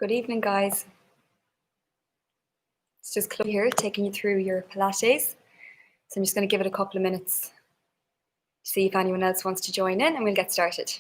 Good evening, guys. It's just Chloe here taking you through your Pilates. So I'm just going to give it a couple of minutes to see if anyone else wants to join in and we'll get started.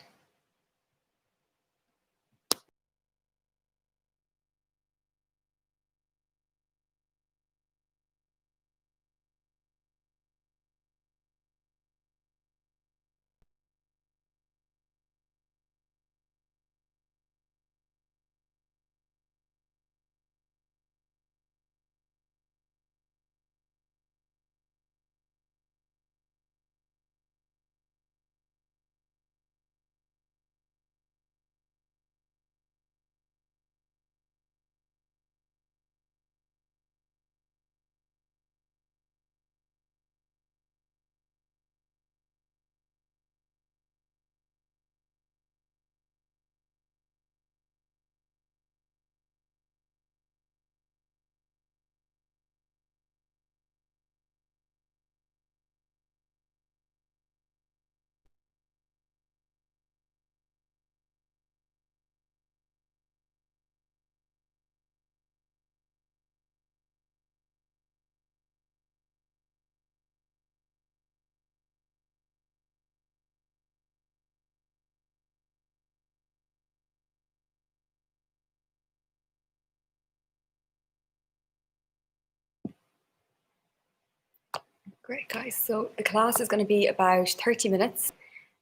Great, guys. So the class is going to be about 30 minutes.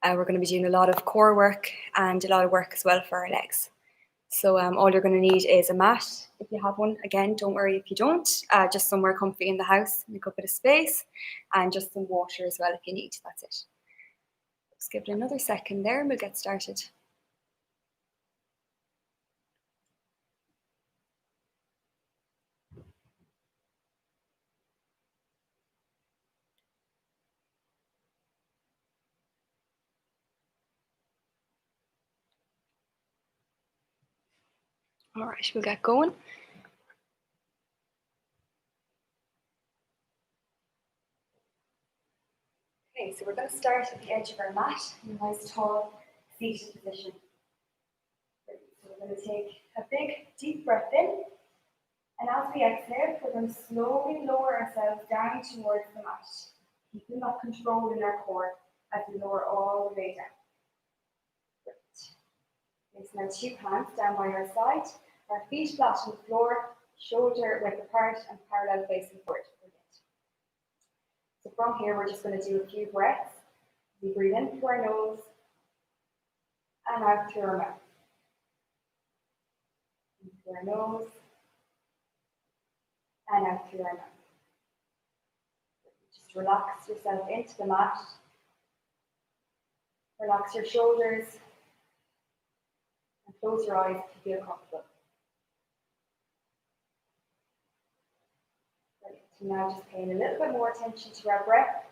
We're going to be doing a lot of core work and a lot of work as well for our legs. So all you're going to need is a mat if you have one. Again, don't worry if you don't. Just somewhere comfy in the house, make a bit of space, and just some water as well if you need. That's it. Just give it another second there and we'll get started. All right, we'll get going. Okay, so we're going to start at the edge of our mat in a nice tall seated position. So we're going to take a big deep breath in, and as we exhale, we're going to slowly lower ourselves down towards the mat, keeping that control in our core as we lower all the way down. Great. Place now 2 hands down by our side, our feet flat on the floor, shoulder width apart and parallel facing forward. So from here, we're just going to do a few breaths. We breathe in through our nose and out through our mouth. In through our nose and out through our mouth. Just relax yourself into the mat. Relax your shoulders and close your eyes if you feel comfortable. Great. So now just paying a little bit more attention to our breath.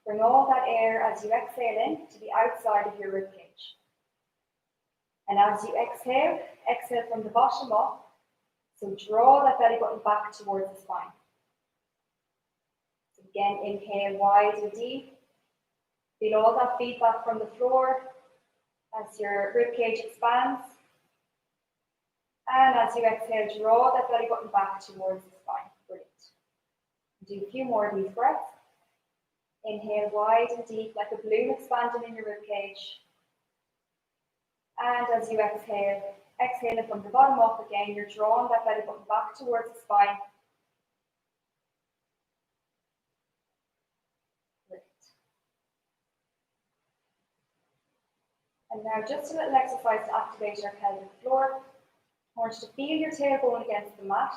Bring all that air as you exhale in to the outside of your ribcage. And as you exhale, exhale from the bottom up. So draw that belly button back towards the spine. So again, inhale wide and deep. Feel all that feedback from the floor as your ribcage expands. And as you exhale, draw that belly button back towards the spine. Brilliant. Do a few more of these breaths. Inhale wide and deep, like a balloon expanding in your ribcage. And as you exhale, exhale from the bottom up again, you're drawing that belly button back towards the spine. Great. And now just a little exercise to activate our pelvic floor. I want you to feel your tailbone against the mat.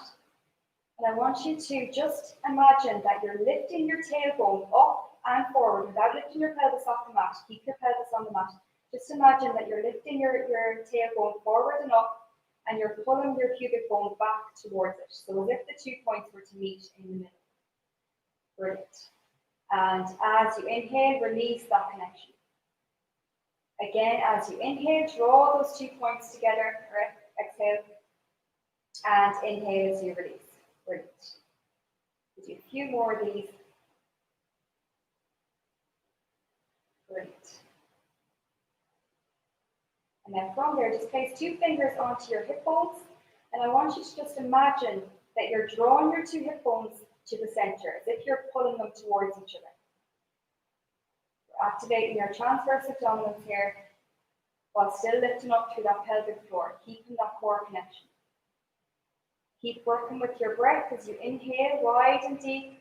And I want you to just imagine that you're lifting your tailbone up and forward without lifting your pelvis off the mat. Keep your pelvis on the mat. Just imagine that you're lifting your tailbone forward and up and you're pulling your pubic bone back towards it. So as if the 2 points were to meet in the middle. Brilliant. And as you inhale, release that connection. Again, as you inhale, draw those 2 points together. Exhale. And inhale as you release. Brilliant. We'll do a few more of these. Brilliant. And then from there, just place 2 fingers onto your hip bones And I want you to just imagine that you're drawing your two hip bones to the center, as if you're pulling them towards each other. We're activating your transverse abdominals here, while still lifting up through that pelvic floor, keeping that core connection. Keep working with your breath as you inhale wide and deep.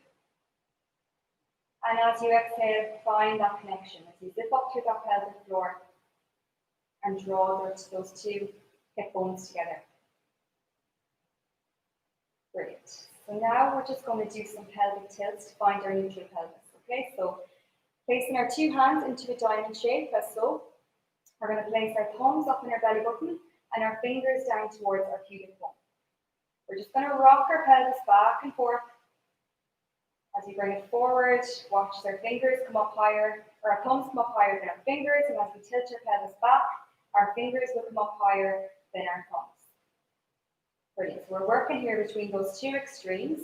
And as you exhale, find that connection as you zip up through that pelvic floor and draw those two hip bones together. Brilliant. So now we're just going to do some pelvic tilts to find our neutral pelvis. Okay, so placing our two hands into a diamond shape, as so. We're going to place our thumbs up in our belly button and our fingers down towards our pubic bone. We're just going to rock our pelvis back and forth. As you bring it forward, watch our fingers come up higher, or our thumbs come up higher than our fingers, and as we tilt our pelvis back, our fingers will come up higher than our thumbs. Brilliant. So we're working here between those two extremes.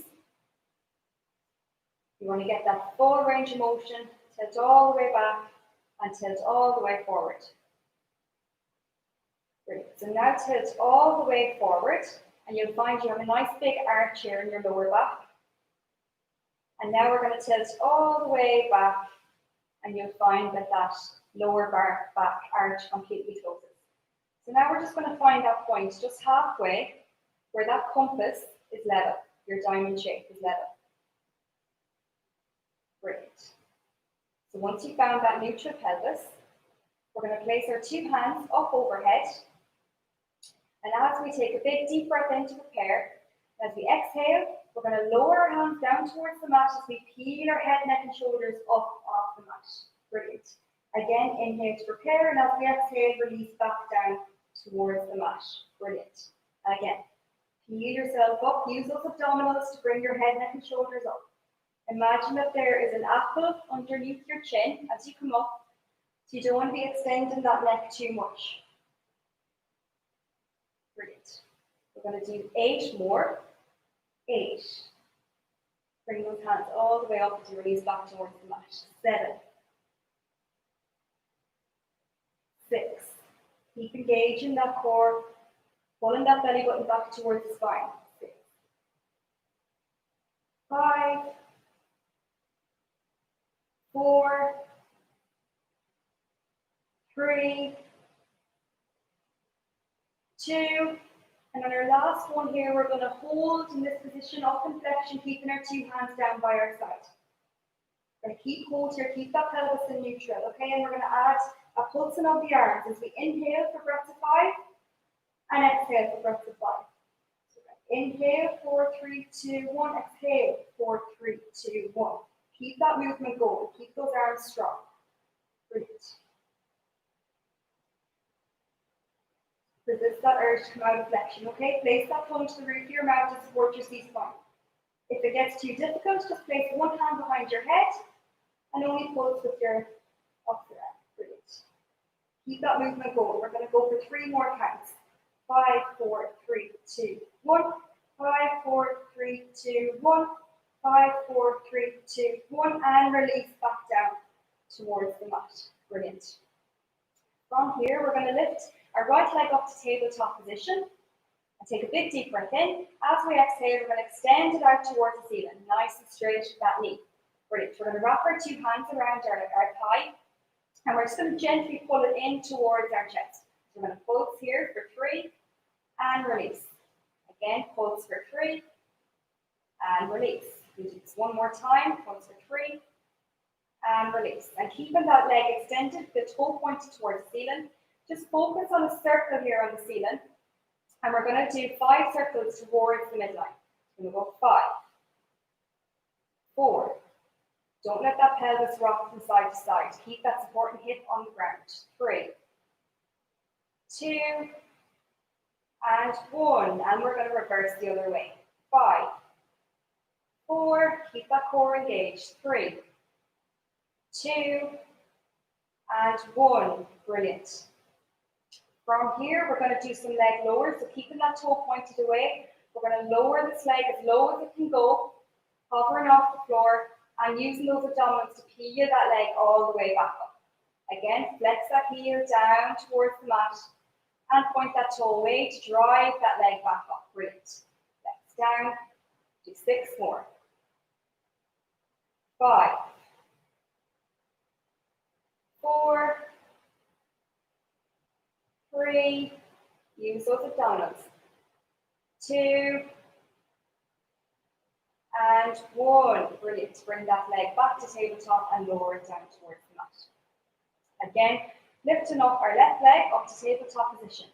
You want to get that full range of motion, tilt all the way back, and tilt all the way forward. Brilliant. So now tilt all the way forward, and you'll find you have a nice big arch here in your lower back. And now we're going to tilt all the way back, and you'll find that that lower back arch completely closes. So now we're just going to find that point just halfway where that compass is level, your diamond shape is level. Brilliant. So once you've found that neutral pelvis, we're going to place our two hands up overhead. And as we take a big deep breath in to prepare, as we exhale, we're going to lower our hands down towards the mat as we peel our head, neck, and shoulders up off the mat. Brilliant. Again, inhale to prepare, and as we exhale, release back down towards the mat. Brilliant. Again, peel yourself up. Use those abdominals to bring your head, neck, and shoulders up. Imagine that there is an apple underneath your chin as you come up, so you don't want to be extending that neck too much. Brilliant. We're going to do 8 more. 8. Bring those hands all the way up as you release back towards the mat. 7. 6. Keep engaging that core, pulling that belly button back towards the spine. 6. 5. 4. 3. 2. And on our last one here, we're going to hold in this position, up in flexion, keeping our two hands down by our side. We're going to keep hold here, keep that pelvis in neutral, okay? And we're going to add a pulsing of the arms as we inhale for breaths of 5 and exhale for breaths of 5. So inhale, 4, 3, 2, 1. Exhale, 4, 3, 2, 1. Keep that movement going. Keep those arms strong. Brilliant. Resist that urge to come out of flexion, okay? Place that thumb to the roof of your mouth to support your C-spine. If it gets too difficult, just place one hand behind your head and only pulse with your opposite arm. Brilliant. Keep that movement going. We're going to go for 3 more counts. 5, 4, 3, 2, 1. 5, 4, 3, 2, 1. 5, 4, 3, 2, 1. And release back down towards the mat. Brilliant. From here, we're going to lift our right leg up to tabletop position and take a big deep breath in. As we exhale, we're going to extend it out towards the ceiling, nice and straight with that knee. Brilliant. We're going to wrap our two hands around our thigh, and we're just going to gently pull it in towards our chest. So we're going to pulse here for 3 and release. Again, pulse for 3 and release. We do this one more time. Pulse for 3 and release. And keeping that leg extended, the toe pointed towards the ceiling. Just focus on a circle here on the ceiling. And we're going to do 5 circles towards the midline. We're going to go 5, 4. Don't let that pelvis rock from side to side. Keep that supporting hip on the ground. 3, 2, and 1. And we're going to reverse the other way. 5, 4. Keep that core engaged. 3, 2, and 1. Brilliant. From here, we're going to do some leg lowers. So keeping that toe pointed away, we're going to lower this leg as low as it can go, hovering off the floor, and using those abdominals to peel that leg all the way back up. Again, flex that heel down towards the mat And point that toe away to drive that leg back up. Brilliant. Legs down. Do 6 more. 5, 4, 3, use those abdominals. 2, and 1. Brilliant. Bring that leg back to tabletop and lower it down towards the mat. Again, lifting up our left leg up to tabletop position.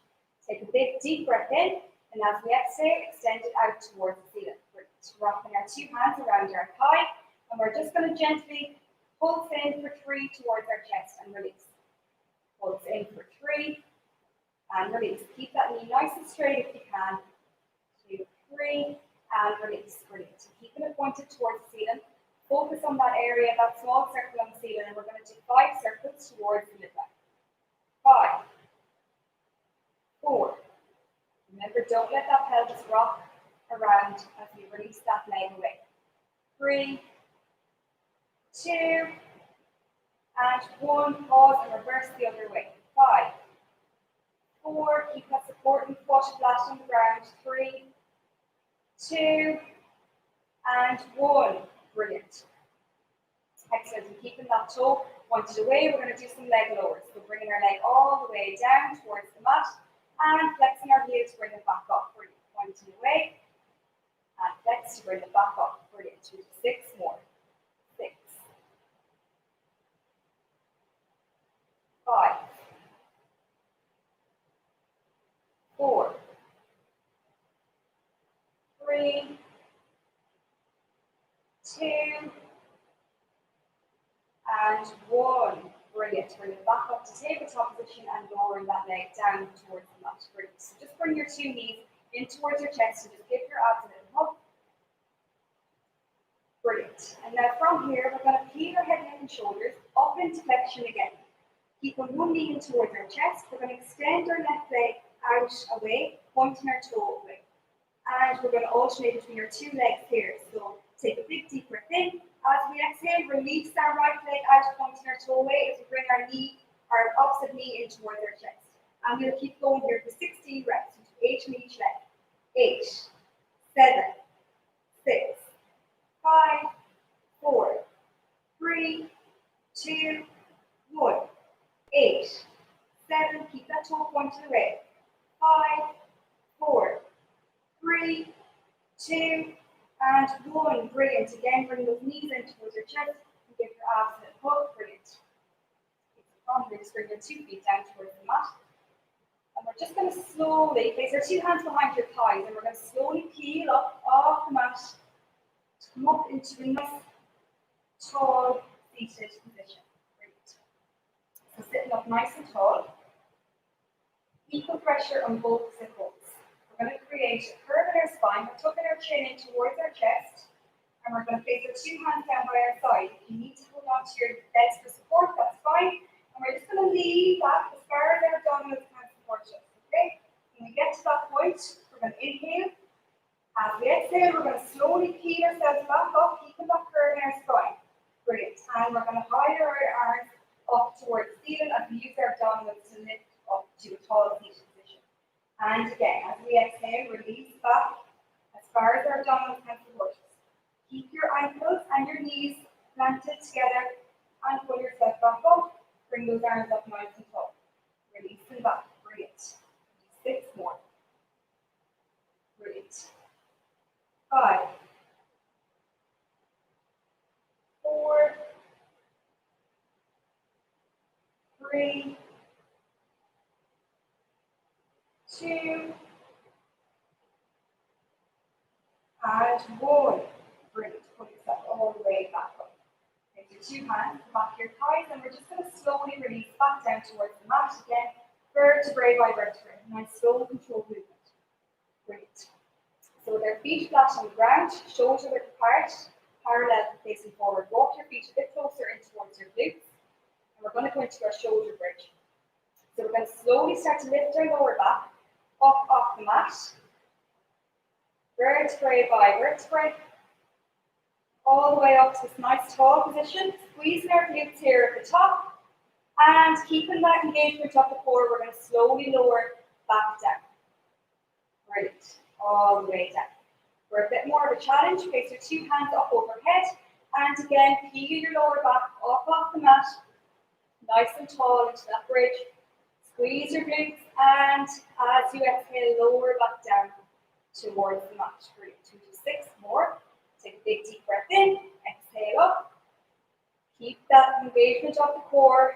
Take a big deep breath in, and as we exhale, extend it out towards the ceiling. Brilliant. Wrapping our 2 hands around our thigh, and we're just going to gently pulse in for 3 towards our chest and release. Pulse in for 3 and release. Keep that knee nice and straight if you can. 2, 3 and release. Brilliant. Keeping it pointed towards the ceiling. Focus on that area, that small circle on the ceiling, and we're going to do 5 circles towards the midline. 5, 4. Remember, don't let that pelvis rock around as you release that leg away. 3, 2, and 1. Pause and reverse the other way. 5, 4. Keep that supporting foot flat on the ground. 3, 2, and 1. Brilliant. Excellent. And keeping that toe pointed away, we're going to do some leg lowers. So bringing our leg all the way down towards the mat and flexing our heels to bring it back up. Brilliant. Pointing away and flex to bring it back up. Brilliant. 6 more. 6, 5, 4, 3, 2, and 1. Brilliant. Bring it back up to tabletop position and lowering that leg down towards the mat. Brilliant. So just bring your 2 knees in towards your chest and just give your abs a little hug. Brilliant. And now from here, we're going to peel our head, neck, and shoulders up into flexion again. Keeping 1 knee in towards our chest. We're going to extend our left leg out away, pointing our toe away. And we're going to alternate between our 2 legs here. So take a big deep breath in. As we exhale, release our right leg out, pointing our toe away as we bring our opposite knee in towards our chest. And we'll keep going here for 16 reps, 8 on each leg. 8, 7, 6, 5, 4, 3, 2, 1. 8, 7, keep that toe pointed away. 5, 4, 3, 2, and 1. Brilliant. Again, bring those knees in towards your chest and give your abs a hug. Brilliant. From here, just bring your 2 feet down towards the mat. And we're just going to slowly place our 2 hands behind your thighs, and we're going to slowly peel up off the mat to come up into a nice, tall, seated position. Brilliant. So sitting up nice and tall. Equal pressure on both hip bones. We're going to create a curve in our spine. We're tucking our chin in towards our chest. And we're going to place our 2 hands down by our side. If you need to hold on to your legs for support, that's fine. And we're just going to lean back as far as our abdominals can support us. Okay? When we get to that point, we're going to inhale. As we exhale, we're going to slowly peel ourselves back up, keeping that curve in our spine. Brilliant. And we're going to hide our arms up towards the ceiling as we use our abdominals to lift up to a tall seated position. And again, as we exhale, release back as far as our abdominals can support us. Keep your ankles and your knees planted together and pull yourself back up. Bring those arms up nice and tall. Release them back. Brilliant. 6 more. Brilliant. 5, 4, 3, 2, and 1. Brilliant. Pull yourself all the way back up. Take your 2 hands back your thighs, and we're just going to slowly release back down towards the mat again, vertebrae by vertebrae. Nice slow controlled movement. Brilliant. So with our feet flat on the ground, shoulder width apart, parallel facing forward. Walk your feet a bit closer in towards your glutes, and we're going to go into our shoulder bridge. So we're going to slowly start to lift our lower back up off the mat, vertebrae by vertebrae, all the way up to this nice tall position, squeezing our glutes here at the top, and keeping that engagement up the core, we're going to slowly lower back down. Brilliant. All the way down. For a bit more of a challenge, place your two hands up overhead. And again, peel your lower back up off the mat. Nice and tall into that bridge. Squeeze your glutes, and as you exhale, lower back down towards the mat. Brilliant. 2 to 6 more. Take a big deep breath in. Exhale up. Keep that engagement of the core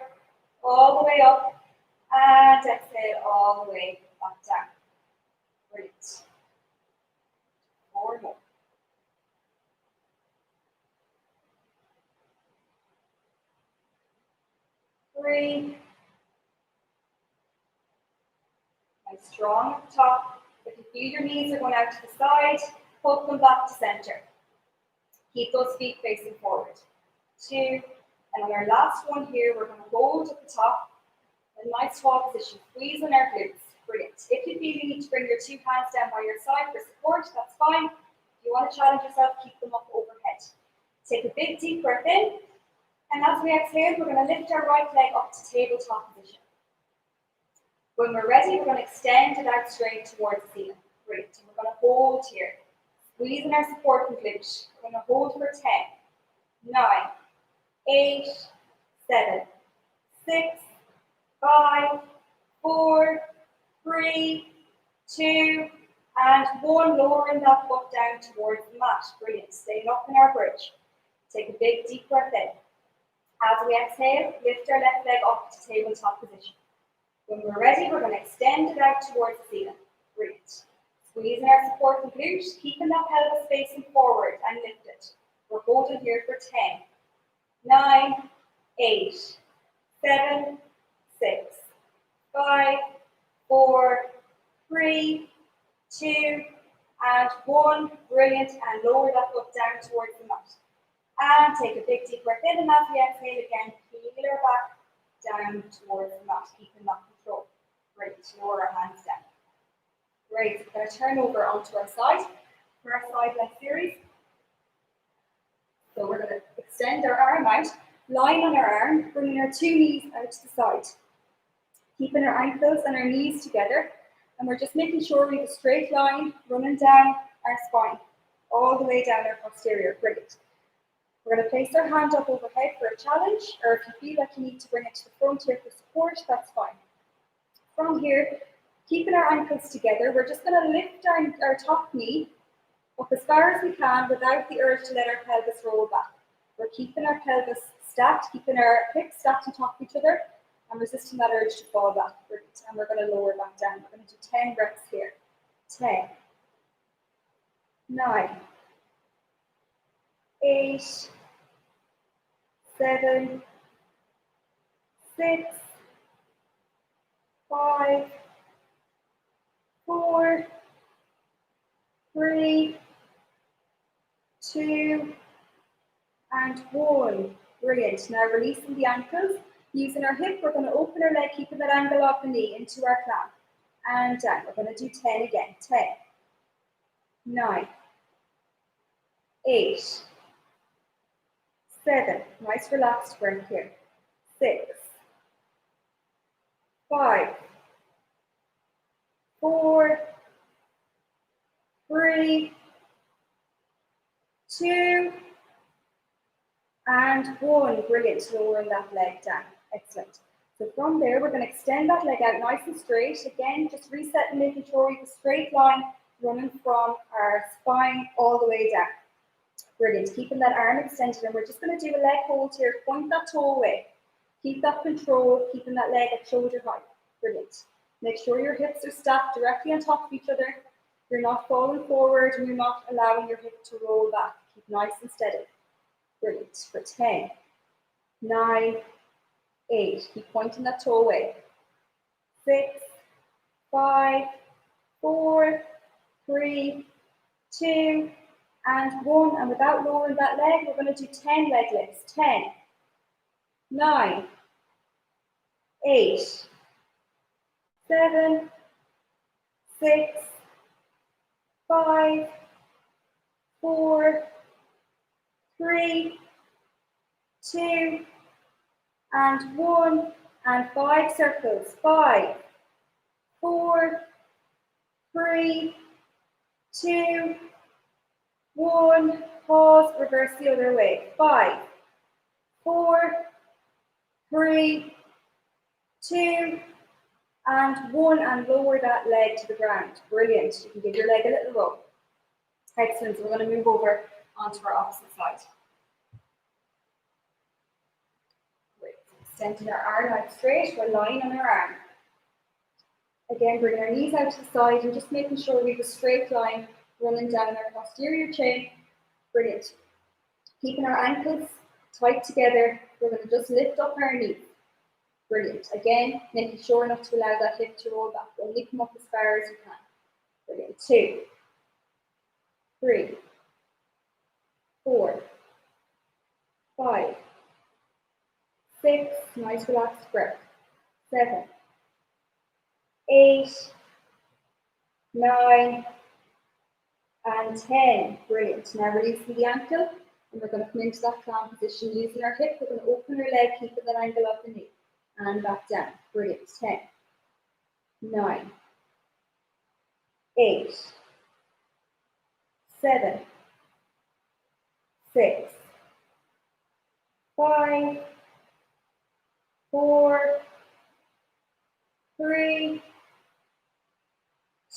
all the way up. And exhale all the way back down. Brilliant. 4 more. 3. Nice, strong at the top. If you feel your knees are going out to the side, put them back to center. Keep those feet facing forward. 2. And on our last one here, we're going to hold at the top. A nice tall position. Squeeze on our glutes. Brilliant. If you feel you need to bring your two hands down by your side for support, that's fine. If you want to challenge yourself, keep them up overhead. Take a big deep breath in. And as we exhale, we're going to lift our right leg up to tabletop position. When we're ready, we're going to extend it out straight towards the ceiling. Great. And we're going to hold here. Squeezing our support and glute. We're going to hold for 10, 9, 8, 7, 6, 5, 4, 3, 2, and 1. Lowering that foot down towards the mat. Brilliant. Staying up in our bridge. Take a big deep breath in. As we exhale, lift our left leg up to tabletop position. When we're ready, we're going to extend it out towards the ceiling. Great. Squeezing our support and glute, keeping that pelvis facing forward and lift it. We're holding here for 10, 9, 8, 7, 6, 5, 4, 3, 2, and 1. Brilliant. And lower that foot down towards the mat. And take a big deep breath in, and as we exhale again, peel our back down towards the mat, keeping that control. Great. Lower our hands down. Great. We're going to turn over onto our side for our side leg series. So we're going to extend our arm out, lying on our arm, bringing our two knees out to the side, keeping our ankles and our knees together, and we're just making sure we have a straight line running down our spine, all the way down our posterior. Great. We're going to place our hand up overhead for a challenge, or if you feel like you need to bring it to the front here for support, that's fine. From here, keeping our ankles together, we're just going to lift our top knee up as far as we can without the urge to let our pelvis roll back. We're keeping our pelvis stacked, keeping our hips stacked on top of each other, and resisting that urge to fall back. And we're going to lower back down. We're going to do 10 reps here. 10, 9, 8, 7, 6, 5, 4, 3, 2, and 1. Brilliant. Now releasing the ankles. Using our hip, we're going to open our leg, keeping that angle of the knee into our clamp. And down. We're going to do 10 again. 10, 9, 8, 7. Nice relaxed breath here. 6, 5, 4, 3, 2, and 1. Brilliant. Lowering that leg down. Excellent. So from there, we're going to extend that leg out nice and straight. Again, just reset and making sure we have a straight line running from our spine all the way down. Brilliant. Keeping that arm extended, and we're just going to do a leg hold here. Point that toe away. Keep that control, keeping that leg at shoulder height. Brilliant. Make sure your hips are stacked directly on top of each other. You're not falling forward, and you're not allowing your hip to roll back. Keep nice and steady. Brilliant. For 10, 9, 8. Keep pointing that toe away. 6, 5, 4, 3, 2, and 1. And without lowering that leg, we're going to do 10 leg lifts. 10, 9, 8, 7, 6, 5, 4, 3, 2, and 1, and 5 circles. 5, 4, 3, 2, 1. Pause, reverse the other way. 5, 4, 3, 2, and 1, and lower that leg to the ground. Brilliant. You can give your leg a little rub. Excellent. So we're going to move over onto our opposite side. Great. Extending our arm out straight. We're lying on our arm. Again, bringing our knees out to the side and just making sure we have a straight line running down our posterior chain. Brilliant. Keeping our ankles tight together. We're going to just lift up our knees. Brilliant. Again, making sure not to allow that hip to roll back. Only come up as far as you can. Brilliant. 2, 3, 4, 5, 6. Nice relaxed breath. 7, 8, 9, and 10. Brilliant. Now releasing the ankle, and we're going to come into that clown position using our hip. We're going to open our leg, keeping that angle of the knee, and back down. Brilliant. 10, 9, 8, 7, 6, 5, 4, 3,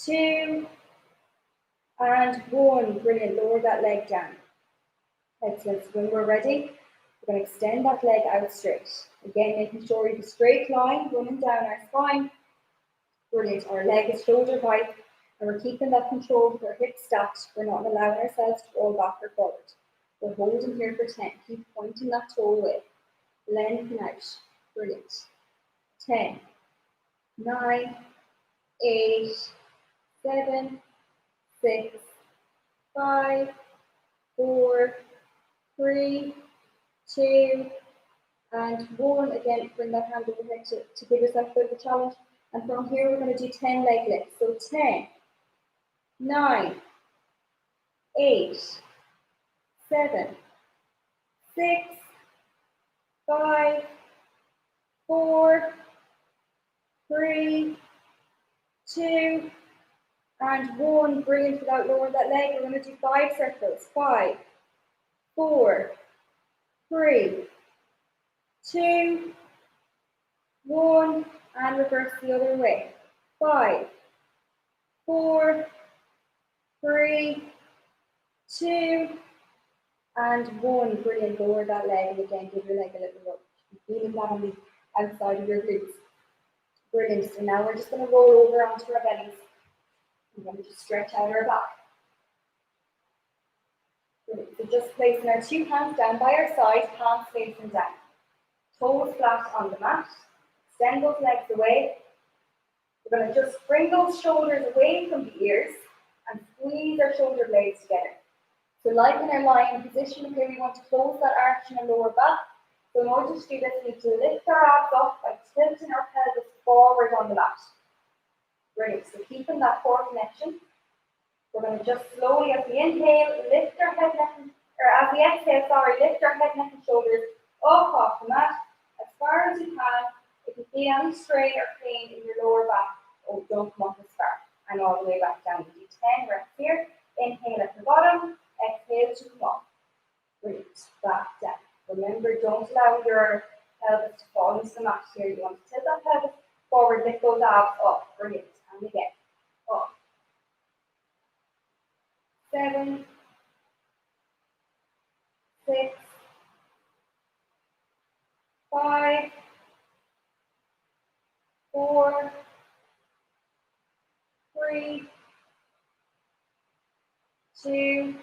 2, and 1. Brilliant. Lower that leg down. Excellent. So when we're ready, we're going to extend that leg out straight. Again, making sure we have a straight line running down our spine. Brilliant. Our leg is shoulder height, and we're keeping that control with our hips stacked. We're not allowing ourselves to roll back or forward. We're holding here for 10. Keep pointing that toe away. Lengthen out. Brilliant. 10, 9, 8, 7, 6, 5, 4, 3, 2, and 1. Again, bring that hand overhead to give yourself a bit of a challenge. And from here, we're going to do 10 leg lifts. So 10, 9, 8, 7, 6, 5, 4, 3, 2, and 1. Brilliant. Without lowering that leg, we're going to do 5 circles. 5, 4, 3, 2, 1, and reverse the other way. 5, 4, 3, 2, and 1. Brilliant. Lower that leg, and again, give your leg a little rub. Feeling that on the outside of your glutes. Brilliant. So now we're just going to roll over onto our bellies. We're going to just stretch out our back. Brilliant. So just placing our 2 hands down by our side, palms facing down. Toes flat on the mat. Extend those legs away. We're going to just bring those shoulders away from the ears and squeeze our shoulder blades together. So like in our lying position, okay, we want to close that arch in our lower back. So in order to do this, we need to lift our abs up by tilting our pelvis forward on the mat. Brilliant. So keeping that core connection. We're going to just slowly, as we inhale, lift our head, neck, or as we exhale, lift our head, neck, and shoulders up off the mat as far as you can. If you feel any strain or pain in your lower back, don't come up as far. And all the way back down. We do 10 breaths here. Inhale at the bottom, exhale to come up. Brilliant. Back down. Remember, don't allow your pelvis to fall into the mat here. You want to tilt that pelvis forward, lift those abs up. Brilliant. And again. Up. 7, 6, 5, 4, 3, 2,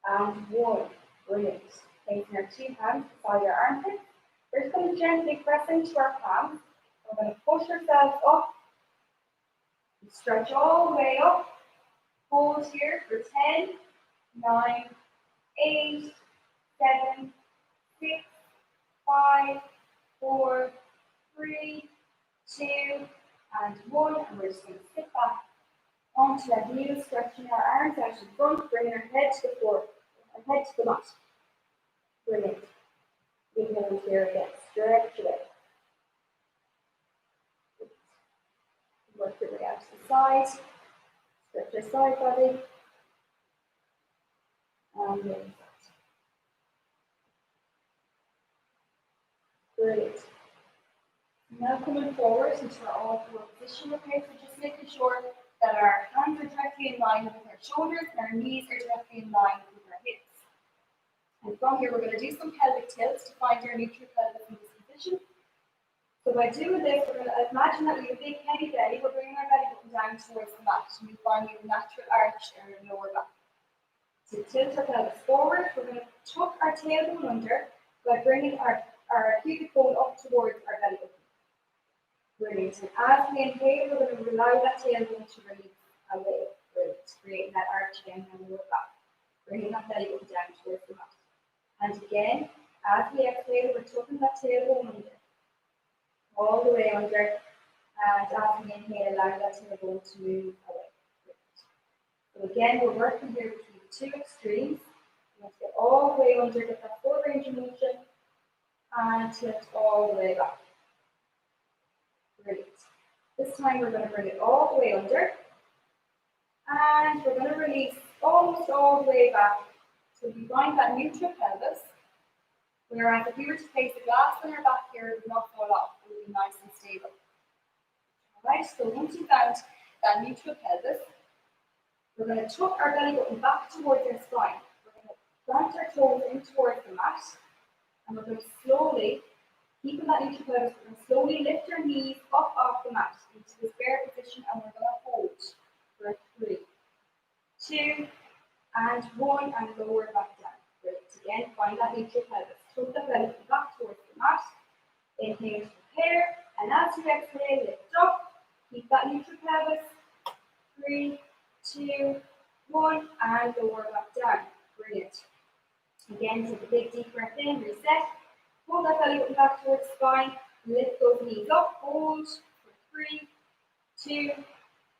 and 1. Brilliant. Placing our 2 hands beside our armpits. We're just going to gently press into our palms. We're going to push ourselves up. Stretch all the way up. Hold here for 10, 9, 8, 7, 6, 5, 4, 3, 2, and 1. And we're just going to sit back onto that knee, stretching our arms out in front, bringing our head to the floor, our head to the mat. Brilliant. Inhale here again. Stretch it out. Work your way out to the side. Stretch your side body. And raise that. Great. Now coming forward into our all-four position, okay? So just making sure that our hands are directly in line with our shoulders and our knees are directly in line with our hips. And from here, we're going to do some pelvic tilts to find our neutral pelvis in this position. So by doing this, we're going to imagine that we have a big heavy belly. We're bringing our belly button down towards the mat. And we find we have a natural arch in our lower back. To tilt our pelvis forward, we're going to tuck our tailbone under by bringing our pubic bone up towards our belly button. Brilliant. And as we inhale, we're going to allow that tailbone to release away. Brilliant. Creating that arch again on the lower back. Bringing that belly button down towards the mat. And again, as we exhale, we're tucking that tailbone under. All the way under. And as we inhale, allow that tailbone to move away. Brilliant. So again, we're working here between the two extremes. Let's get all the way under, get that full range of motion. And tilt all the way back. Brilliant. This time we're going to bring it all the way under. And we're going to release almost all the way back. So we find that neutral pelvis. Whereas if we were to place a glass on our back here, it would not fall off. It would be nice and stable. Alright, so once you've found that neutral pelvis, we're going to tuck our belly button back towards our spine. We're going to plant our toes in towards the mat. And we're going to slowly, keeping that neutral pelvis, we're going to slowly lift our knees up off the mat into this bear position, and we're going to hold for 3, 2, and 1, and lower back down. Great. Again, find that neutral pelvis. Tuck the belly back towards the mat. Inhale to prepare, and as you exhale, lift up. Keep that neutral pelvis. 3, 2, 1, and lower back down. Brilliant. Again, take a big deep breath in, reset. Hold that belly button back towards the spine. Lift those knees up. Hold for 3, 2,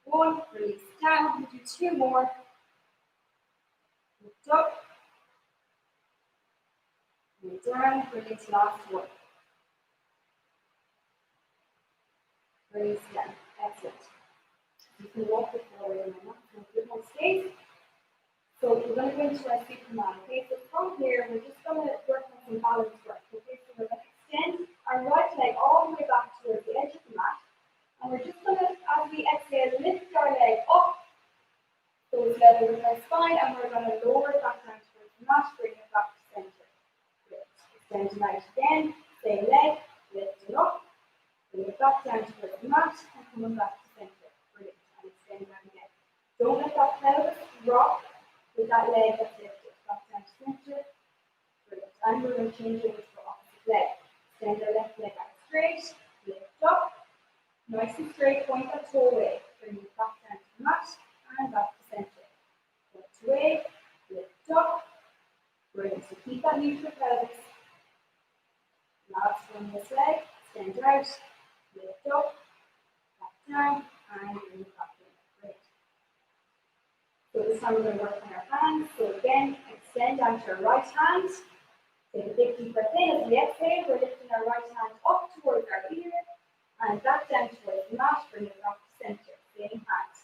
1. Release down. We'll do 2 more. Lift up. And down. Brilliant. Last one. Release down. Excellent. You can walk it forward and up. A bit more space. So we're going to go into our Superman. Okay, so from here, we're just going to work on some balance work. Okay, so we're going to extend our right leg all the way back towards the edge of the mat. And we're just going to, as we exhale, lift our leg up. So it's level with our spine, and we're going to lower it back down towards the mat, bring it back to center. Great. Extend out again, same leg, lift it up, bring it back down towards the mat, and coming back to center. Brilliant. And extend down again. Don't let that pelvis rock with that leg that's lifted. Back down to center. Brilliant. And we're going to change over to the opposite leg. Extend our left leg out straight, lift up, nice and straight, point that toe away. Bring it back down to the mat and back to center. Point away, lift up. Brilliant. So keep that neutral pelvis. Last one this leg. Extend out, lift up, back down, and bring it back in. Great. So this time we're going to work on our hands. So again, extend out to our right hand. Take a big deep breath in. As we exhale, we're lifting our right hand up towards our ear and back down towards the mat. Bring it back to center. Same hand.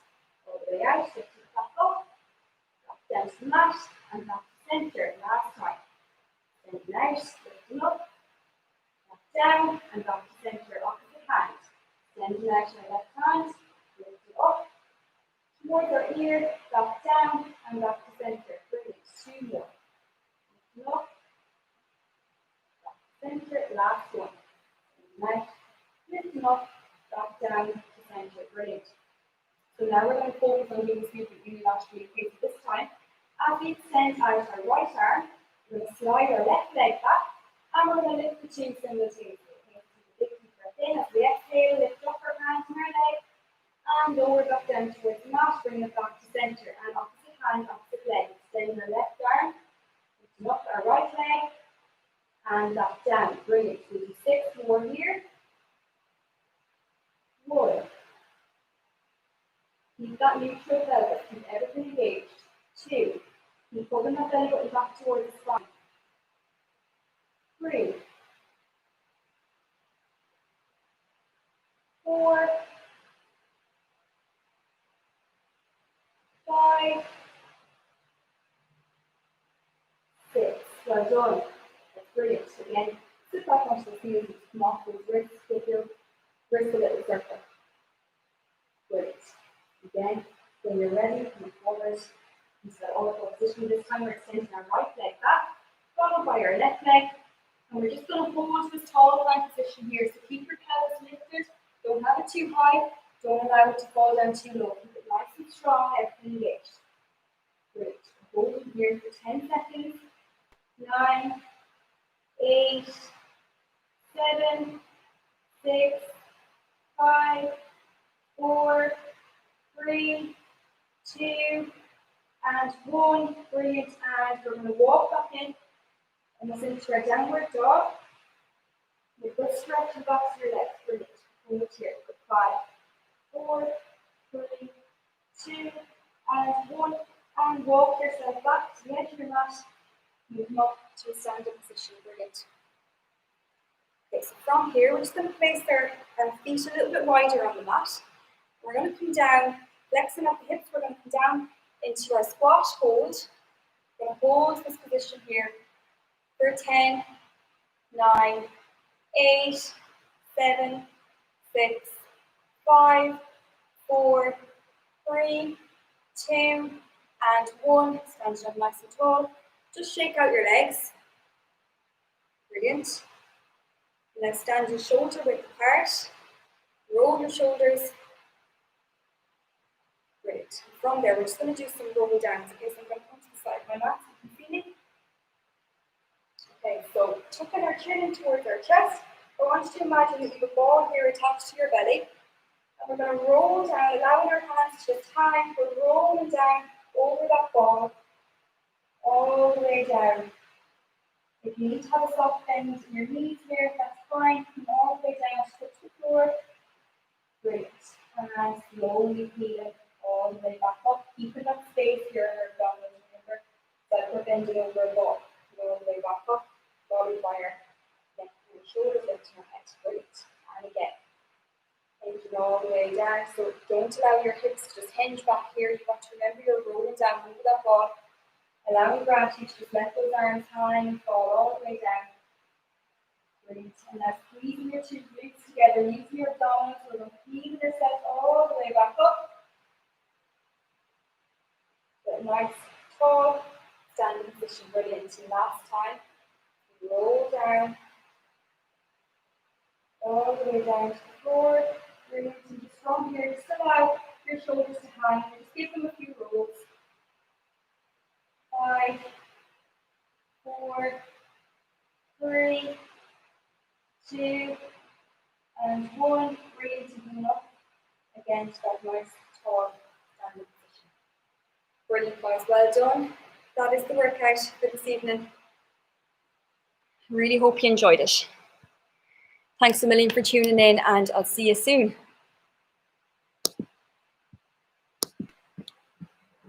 All the way out. Lift it back up. Back down to the mat and back to center. Last time. Extending out. Lifting up. Back down and back to center. Opposite hand. Extending out our left hand. Lift it up. Towards our ear, back down, and back to center. Brilliant. 2 more. Lifting up, back to center. Last one. Nice. Lifting up, back down to center. Brilliant. So now we're going to focus on doing this movement unilaterally. Okay, so this time, as we extend out our right arm, we're going to slide our left leg back, and we're going to lift the 2 simultaneously. Okay, so take a big deep breath in. As we exhale, lift up our hands and our leg. And lower back down towards the mat, bring it back to center. And opposite hand, opposite leg. Extending our left arm, lifting up our right leg, and back down. Brilliant. We'll do 6 more here. 1. Keep that neutral pelvis, keep everything engaged. 2. Keep pulling that belly button back towards the spine. 3. 4. 5, 6. Well done. That's brilliant. Again, sit back onto the heels, come off those wrists, take your wrist a little circle. Great. Again, when you're ready, come forward into that all-four position. This time we're extending our right leg back, followed by our left leg. And we're just going to hold this tall plank position here. So keep your pelvis lifted. Don't have it too high. Don't allow it to fall down too low. Keep it nice and strong, everything engaged. Great. Hold it here for 10 seconds. 9, 8, 7, 6, 5, 4, 3, 2, and 1. Brilliant. And we're going to walk back in and we'll into our downward dog. With good stretch and back to your legs. Brilliant. Hold it here for 5, 4, 3, 2, and 1. And walk yourself back to the edge of your mat. You come up to a standing position. Brilliant. Okay, so from here, we're just going to place our feet a little bit wider on the mat. We're going to come down, flexing at the hips. We're going to come down into our squat hold. We're going to hold this position here for 10, 9, 8, 7, 6, 5, 4, 3, 2, and 1. Stand up nice and tall. Just shake out your legs. Brilliant. Now stand your shoulder width apart. Roll your shoulders. Great. From there, we're just going to do some roll downs. Okay, so I'm going to come to the side of my mat so you can see me. Okay, so tucking our chin in towards our chest. I want you to imagine that you have a ball here attached to your belly. And we're going to roll down, allowing our hands to just hang. We're rolling down over that ball, all the way down. If you need to have a soft bend in your knees here, that's fine. Come all the way down to the floor. Great. And slowly peeling all the way back up. Keeping that space here in our abdominals, remember. So we're bending over a ball. All the way back up. Body wire. Neck to your shoulders, lifting your head. Great. And again. Hinging all the way down. So don't allow your hips to just hinge back here. You want to remember you're rolling down over that ball. Allowing gravity to just let those arms hang and fall all the way down. Great. And now squeezing your two glutes together, using your abdominals, we're going to peel yourself all the way back up. Get a nice, tall, standing position. Brilliant. And last time, roll down, all the way down to the floor. Brilliant. And just from here, just allow your shoulders to hang. Just give them a few rolls. 5, 4, 3, 2, and 1. Brilliant. And coming up again to that nice, tall, standing position. Brilliant, guys. Well done. That is the workout for this evening. Really hope you enjoyed it. Thanks a million for tuning in, and I'll see you soon.